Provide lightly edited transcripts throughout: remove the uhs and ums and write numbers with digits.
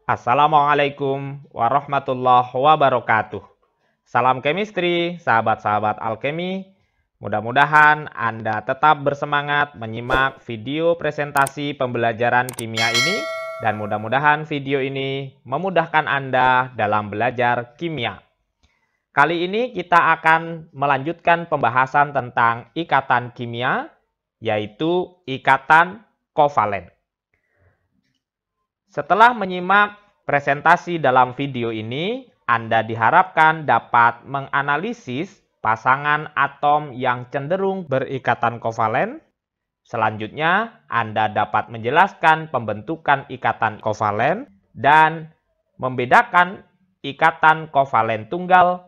Assalamualaikum warahmatullahi wabarakatuh. Salam chemistry, sahabat-sahabat alkemi. Mudah-mudahan Anda tetap bersemangat menyimak video presentasi pembelajaran kimia ini dan mudah-mudahan video ini memudahkan Anda dalam belajar kimia. Kali ini kita akan melanjutkan pembahasan tentang ikatan kimia, yaitu ikatan kovalen. Setelah menyimak presentasi dalam video ini, Anda diharapkan dapat menganalisis pasangan atom yang cenderung berikatan kovalen. Selanjutnya, Anda dapat menjelaskan pembentukan ikatan kovalen dan membedakan ikatan kovalen tunggal,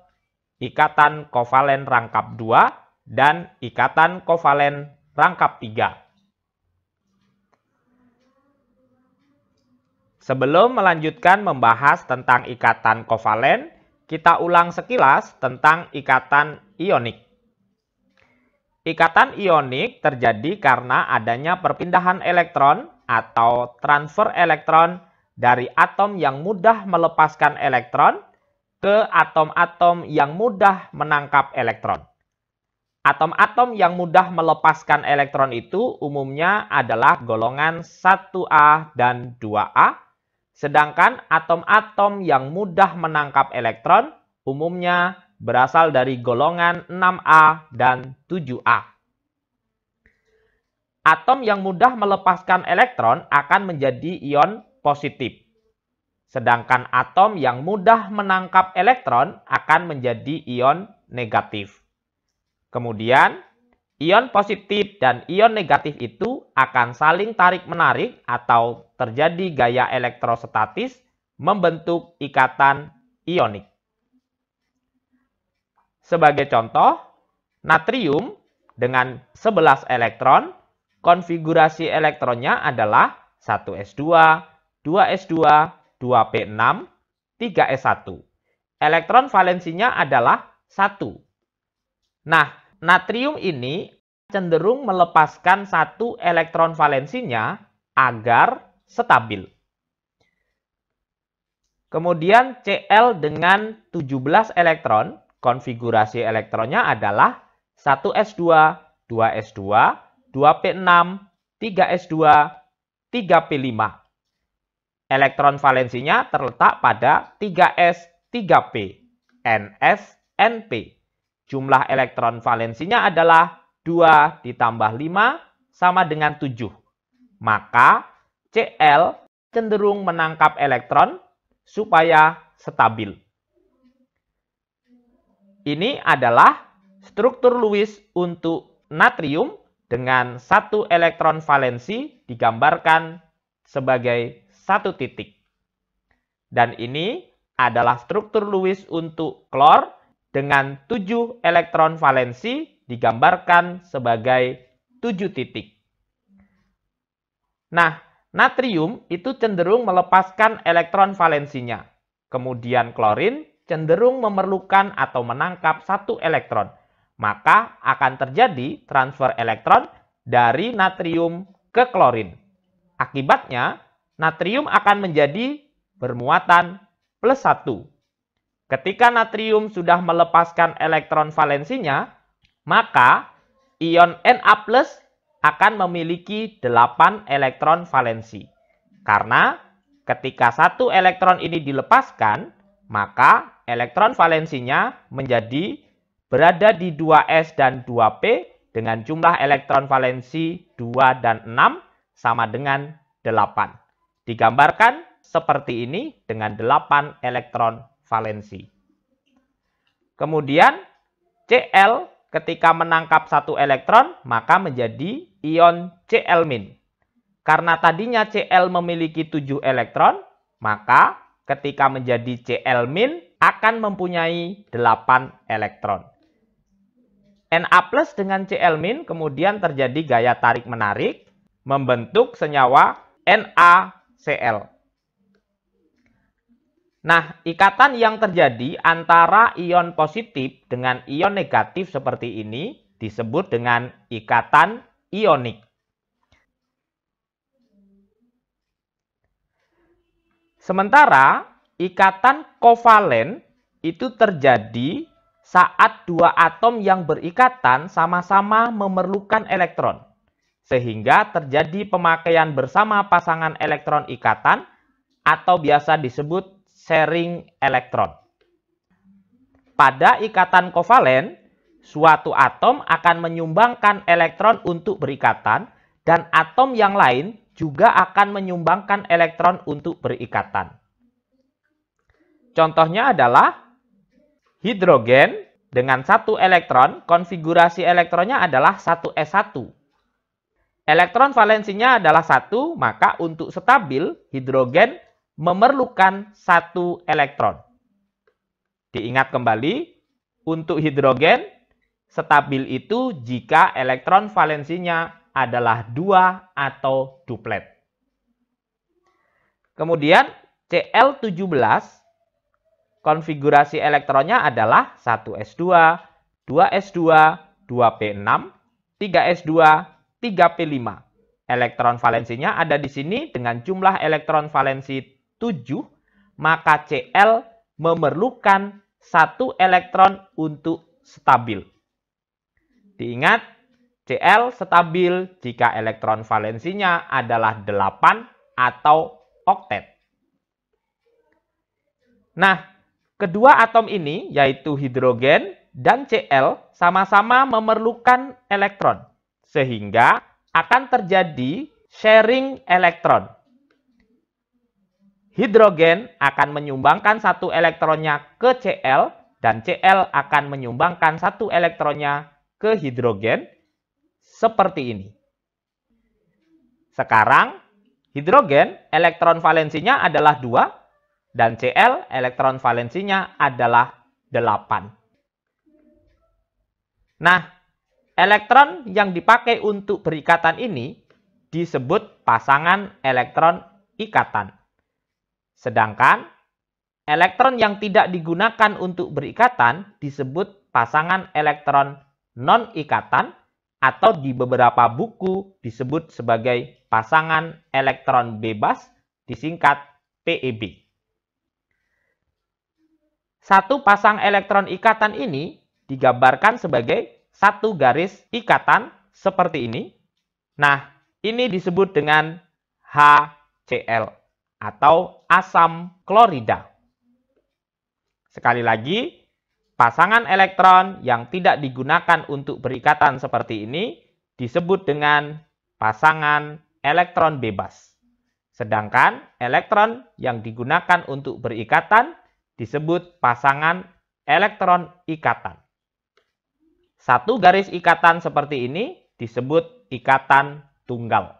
ikatan kovalen rangkap 2, dan ikatan kovalen rangkap 3. Sebelum melanjutkan membahas tentang ikatan kovalen, kita ulang sekilas tentang ikatan ionik. Ikatan ionik terjadi karena adanya perpindahan elektron atau transfer elektron dari atom yang mudah melepaskan elektron ke atom-atom yang mudah menangkap elektron. Atom-atom yang mudah melepaskan elektron itu umumnya adalah golongan 1A dan 2A, sedangkan atom-atom yang mudah menangkap elektron umumnya berasal dari golongan 6A dan 7A. Atom yang mudah melepaskan elektron akan menjadi ion positif. Sedangkan atom yang mudah menangkap elektron akan menjadi ion negatif. Kemudian, ion positif dan ion negatif itu akan saling tarik-menarik atau terjadi gaya elektrostatis membentuk ikatan ionik. Sebagai contoh, natrium dengan 11 elektron, konfigurasi elektronnya adalah 1s2, 2s2, 2p6, 3s1. Elektron valensinya adalah 1. Nah, natrium ini cenderung melepaskan 1 elektron valensinya agar stabil. Kemudian Cl dengan 17 elektron, konfigurasi elektronnya adalah 1s2, 2s2, 2p6, 3s2, 3p5. Elektron valensinya terletak pada 3s, 3p, ns, np. Jumlah elektron valensinya adalah 2 ditambah 5 sama dengan 7. Maka Cl cenderung menangkap elektron supaya stabil. Ini adalah struktur Lewis untuk natrium dengan 1 elektron valensi digambarkan sebagai 1 titik. Dan ini adalah struktur Lewis untuk klor dengan 7 elektron valensi digambarkan sebagai 7 titik. Nah, natrium itu cenderung melepaskan elektron valensinya. Kemudian klorin cenderung memerlukan atau menangkap 1 elektron. Maka akan terjadi transfer elektron dari natrium ke klorin. Akibatnya, natrium akan menjadi bermuatan +1. Ketika natrium sudah melepaskan elektron valensinya, maka ion Na+ akan memiliki 8 elektron valensi. Karena ketika 1 elektron ini dilepaskan, maka elektron valensinya menjadi berada di 2s dan 2p dengan jumlah elektron valensi 2 dan 6 sama dengan 8. Digambarkan seperti ini dengan 8 elektron valensi. Kemudian Cl ketika menangkap 1 elektron maka menjadi ion Cl-. Karena tadinya Cl memiliki 7 elektron, maka ketika menjadi Cl- akan mempunyai 8 elektron. Na+ dengan Cl- kemudian terjadi gaya tarik-menarik membentuk senyawa NaCl. Nah, ikatan yang terjadi antara ion positif dengan ion negatif seperti ini disebut dengan ikatan ionik. Sementara ikatan kovalen itu terjadi saat dua atom yang berikatan sama-sama memerlukan elektron, sehingga terjadi pemakaian bersama pasangan elektron ikatan atau biasa disebut sharing elektron. Pada ikatan kovalen, suatu atom akan menyumbangkan elektron untuk berikatan dan atom yang lain juga akan menyumbangkan elektron untuk berikatan. Contohnya adalah hidrogen dengan satu elektron, konfigurasi elektronnya adalah 1s1. Elektron valensinya adalah 1, maka untuk stabil, hidrogen memerlukan 1 elektron. Diingat kembali, untuk hidrogen, stabil itu jika elektron valensinya adalah 2 atau duplet. Kemudian, Cl17, konfigurasi elektronnya adalah 1s2, 2s2, 2p6, 3s2, 3p5. Elektron valensinya ada di sini dengan jumlah elektron valensi 7, maka Cl memerlukan 1 elektron untuk stabil. Diingat, Cl stabil jika elektron valensinya adalah 8 atau oktet. Nah, kedua atom ini, yaitu hidrogen dan Cl, sama-sama memerlukan elektron, sehingga akan terjadi sharing elektron. Hidrogen akan menyumbangkan 1 elektronnya ke Cl, dan Cl akan menyumbangkan 1 elektronnya ke hidrogen, seperti ini. Sekarang, hidrogen elektron valensinya adalah 2, dan Cl elektron valensinya adalah 8. Nah, elektron yang dipakai untuk berikatan ini disebut pasangan elektron ikatan. Sedangkan elektron yang tidak digunakan untuk berikatan disebut pasangan elektron non-ikatan atau di beberapa buku disebut sebagai pasangan elektron bebas, disingkat PEB. Satu pasang elektron ikatan ini digambarkan sebagai satu garis ikatan seperti ini. Nah, ini disebut dengan HCl atau asam klorida. Sekali lagi, pasangan elektron yang tidak digunakan untuk berikatan seperti ini disebut dengan pasangan elektron bebas. Sedangkan elektron yang digunakan untuk berikatan disebut pasangan elektron ikatan. Satu garis ikatan seperti ini disebut ikatan tunggal.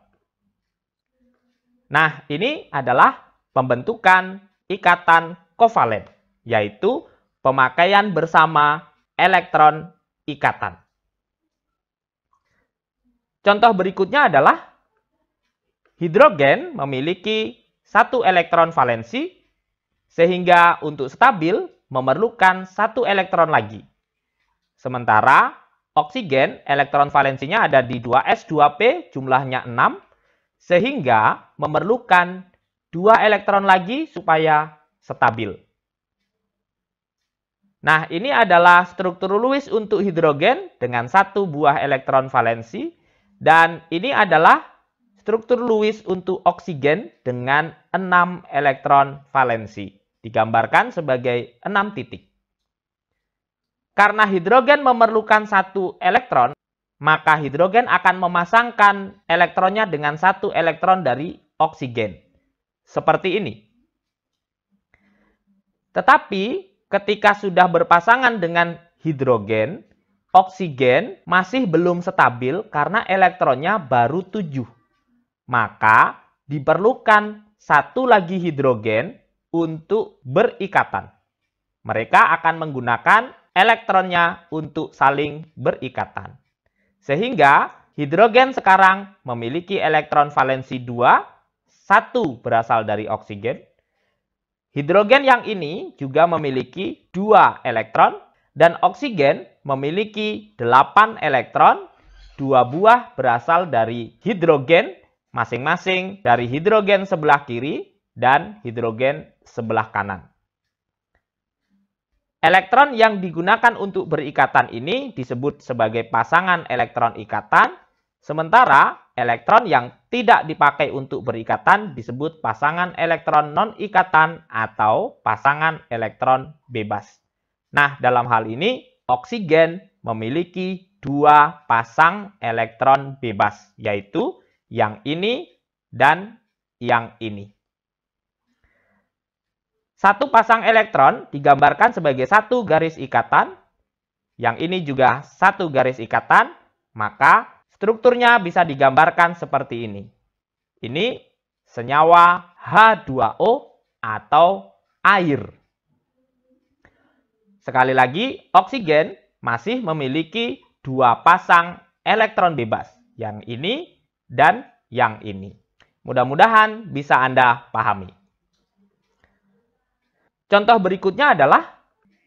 Nah, ini adalah pembentukan ikatan kovalen, yaitu pemakaian bersama elektron ikatan. Contoh berikutnya adalah hidrogen memiliki 1 elektron valensi, sehingga untuk stabil memerlukan 1 elektron lagi. Sementara oksigen elektron valensinya ada di 2s2p jumlahnya 6, sehingga memerlukan 2 elektron lagi supaya stabil. Nah, ini adalah struktur Lewis untuk hidrogen dengan 1 buah elektron valensi, dan ini adalah struktur Lewis untuk oksigen dengan 6 elektron valensi. Digambarkan sebagai 6 titik. Karena hidrogen memerlukan 1 elektron, maka hidrogen akan memasangkan elektronnya dengan 1 elektron dari oksigen. Seperti ini. Tetapi ketika sudah berpasangan dengan hidrogen, oksigen masih belum stabil karena elektronnya baru 7. Maka diperlukan 1 lagi hidrogen untuk berikatan. Mereka akan menggunakan elektronnya untuk saling berikatan. Sehingga hidrogen sekarang memiliki elektron valensi 2, 1 berasal dari oksigen. Hidrogen yang ini juga memiliki 2 elektron dan oksigen memiliki 8 elektron, 2 buah berasal dari hidrogen masing-masing dari hidrogen sebelah kiri dan hidrogen sebelah kanan. Elektron yang digunakan untuk berikatan ini disebut sebagai pasangan elektron ikatan, sementara elektron yang tidak dipakai untuk berikatan disebut pasangan elektron non-ikatan atau pasangan elektron bebas. Nah, dalam hal ini, oksigen memiliki dua pasang elektron bebas, yaitu yang ini dan yang ini. Satu pasang elektron digambarkan sebagai satu garis ikatan, yang ini juga satu garis ikatan, maka strukturnya bisa digambarkan seperti ini. Ini senyawa H2O atau air. Sekali lagi, oksigen masih memiliki dua pasang elektron bebas, yang ini dan yang ini. Mudah-mudahan bisa Anda pahami. Contoh berikutnya adalah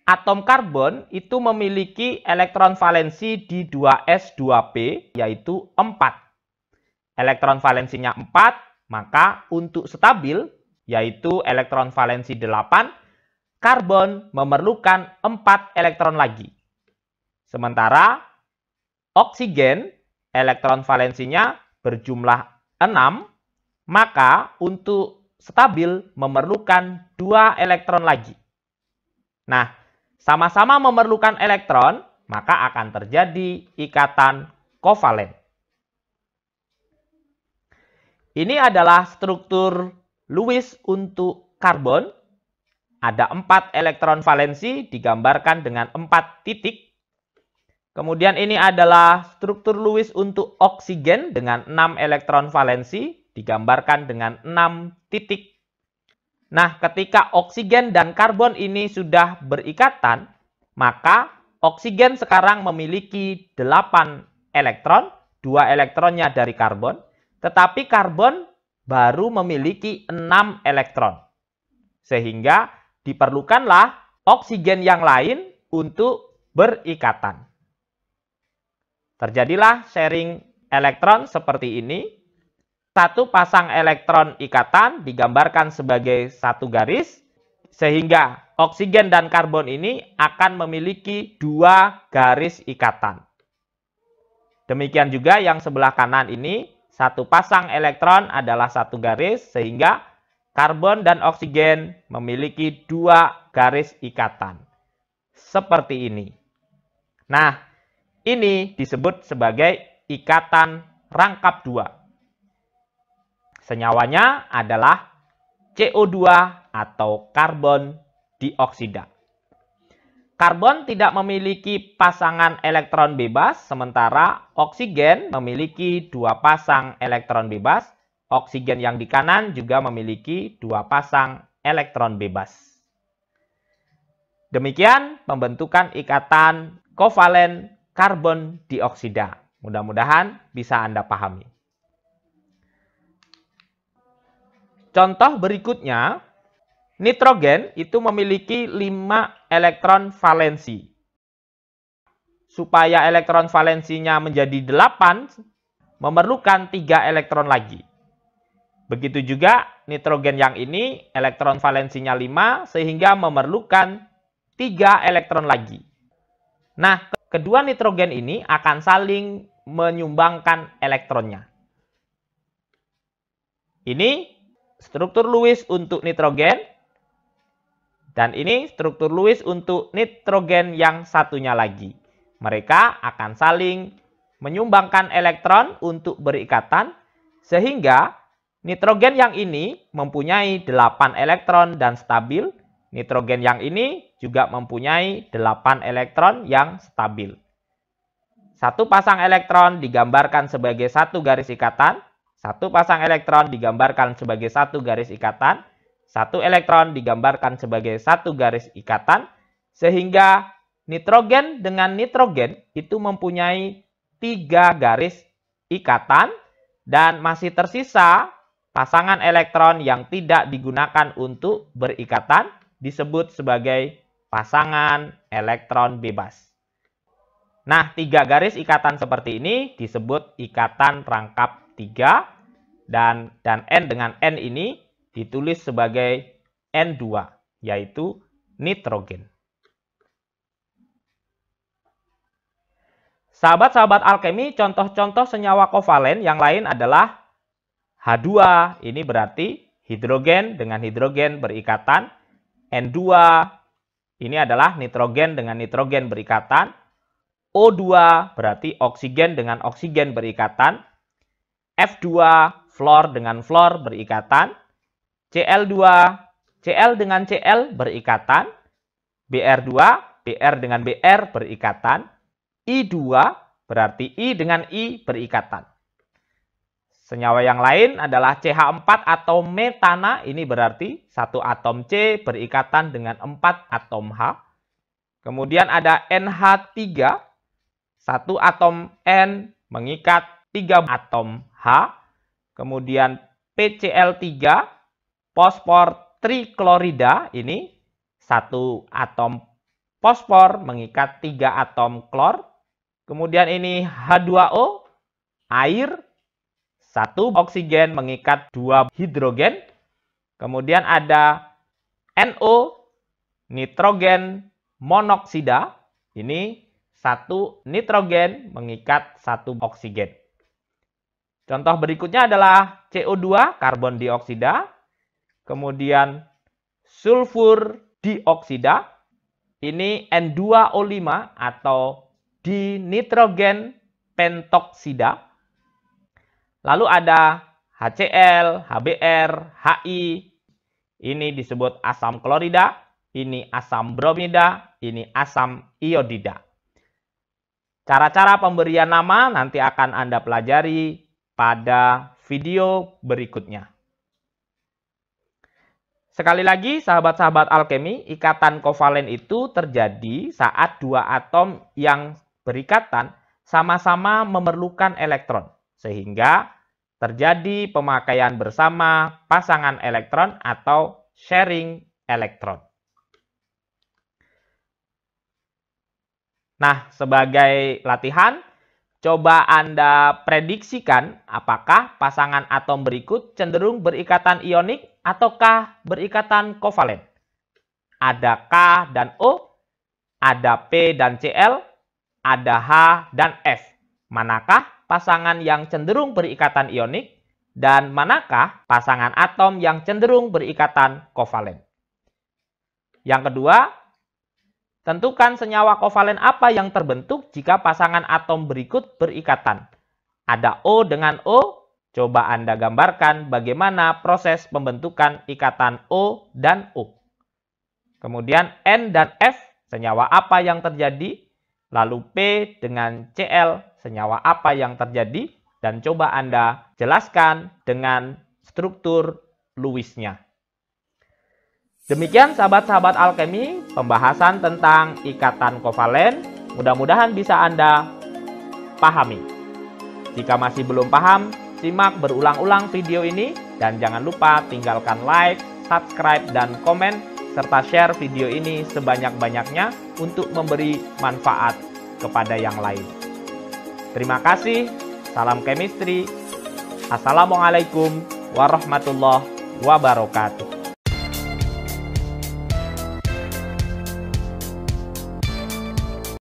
atom karbon itu memiliki elektron valensi di 2s2p, yaitu 4. Elektron valensinya 4, maka untuk stabil, yaitu elektron valensi 8, karbon memerlukan 4 elektron lagi. Sementara oksigen, elektron valensinya berjumlah 6, maka untuk stabil memerlukan 2 elektron lagi. Nah, sama-sama memerlukan elektron, maka akan terjadi ikatan kovalen. Ini adalah struktur Lewis untuk karbon. Ada 4 elektron valensi digambarkan dengan 4 titik. Kemudian ini adalah struktur Lewis untuk oksigen dengan 6 elektron valensi digambarkan dengan 6 titik. Nah, ketika oksigen dan karbon ini sudah berikatan, maka oksigen sekarang memiliki 8 elektron, 2 elektronnya dari karbon, tetapi karbon baru memiliki 6 elektron. Sehingga diperlukanlah oksigen yang lain untuk berikatan. Terjadilah sharing elektron seperti ini. Satu pasang elektron ikatan digambarkan sebagai satu garis, sehingga oksigen dan karbon ini akan memiliki 2 garis ikatan. Demikian juga yang sebelah kanan ini, satu pasang elektron adalah satu garis, sehingga karbon dan oksigen memiliki 2 garis ikatan. Seperti ini. Nah, ini disebut sebagai ikatan rangkap 2. Senyawanya adalah CO2 atau karbon dioksida. Karbon tidak memiliki pasangan elektron bebas, sementara oksigen memiliki 2 pasang elektron bebas. Oksigen yang di kanan juga memiliki 2 pasang elektron bebas. Demikian pembentukan ikatan kovalen karbon dioksida. Mudah-mudahan bisa Anda pahami. Contoh berikutnya, nitrogen itu memiliki 5 elektron valensi. Supaya elektron valensinya menjadi 8, memerlukan 3 elektron lagi. Begitu juga nitrogen yang ini, elektron valensinya 5, sehingga memerlukan 3 elektron lagi. Nah, kedua nitrogen ini akan saling menyumbangkan elektronnya. Ini struktur Lewis untuk nitrogen, dan ini struktur Lewis untuk nitrogen yang satunya lagi. Mereka akan saling menyumbangkan elektron untuk berikatan, sehingga nitrogen yang ini mempunyai 8 elektron dan stabil. Nitrogen yang ini juga mempunyai 8 elektron yang stabil. Satu pasang elektron digambarkan sebagai satu garis ikatan. Satu pasang elektron digambarkan sebagai satu garis ikatan. Satu elektron digambarkan sebagai satu garis ikatan. Sehingga nitrogen dengan nitrogen itu mempunyai 3 garis ikatan. Dan masih tersisa pasangan elektron yang tidak digunakan untuk berikatan disebut sebagai pasangan elektron bebas. Nah, 3 garis ikatan seperti ini disebut ikatan rangkap 3, dan N dengan N ini ditulis sebagai N2, yaitu nitrogen. Sahabat-sahabat alkemi, contoh-contoh senyawa kovalen yang lain adalah H2, ini berarti hidrogen dengan hidrogen berikatan. N2, ini adalah nitrogen dengan nitrogen berikatan. O2 berarti oksigen dengan oksigen berikatan. F2, fluor dengan fluor berikatan. Cl2, Cl dengan Cl berikatan. Br2, Br dengan Br berikatan. I2 berarti I dengan I berikatan. Senyawa yang lain adalah CH4 atau metana. Ini berarti satu atom C berikatan dengan 4 atom H. Kemudian ada NH3. Satu atom N mengikat 3 atom H. Kemudian PCl3. Fosfor triklorida. Ini satu atom fosfor mengikat 3 atom klor. Kemudian ini H2O. Air. Satu oksigen mengikat 2 hidrogen. Kemudian ada NO, nitrogen monoksida. Ini satu nitrogen mengikat 1 oksigen. Contoh berikutnya adalah CO2, karbon dioksida. Kemudian sulfur dioksida. Ini N2O5 atau dinitrogen pentoksida. Lalu ada HCl, HBr, HI. Ini disebut asam klorida, ini asam bromida, ini asam iodida. Cara-cara pemberian nama nanti akan Anda pelajari pada video berikutnya. Sekali lagi, sahabat-sahabat alkemi, ikatan kovalen itu terjadi saat dua atom yang berikatan sama-sama memerlukan elektron. Sehingga terjadi pemakaian bersama pasangan elektron atau sharing elektron. Nah, sebagai latihan, coba Anda prediksikan apakah pasangan atom berikut cenderung berikatan ionik ataukah berikatan kovalen. Ada K dan O, ada P dan Cl, ada H dan F. Manakah pasangan yang cenderung berikatan ionik dan manakah pasangan atom yang cenderung berikatan kovalen? Yang kedua, tentukan senyawa kovalen apa yang terbentuk jika pasangan atom berikut berikatan. Ada O dengan O, coba Anda gambarkan bagaimana proses pembentukan ikatan O dan O. Kemudian N dan F, senyawa apa yang terjadi? Lalu P dengan Cl, senyawa apa yang terjadi? Dan coba Anda jelaskan dengan struktur Lewis-nya. Demikian sahabat-sahabat alkemi, pembahasan tentang ikatan kovalen. Mudah-mudahan bisa Anda pahami. Jika masih belum paham, simak berulang-ulang video ini. Dan jangan lupa tinggalkan like, subscribe, dan komen. Serta share video ini sebanyak-banyaknya untuk memberi manfaat kepada yang lain. Terima kasih. Salam chemistry. Assalamualaikum warahmatullahi wabarakatuh.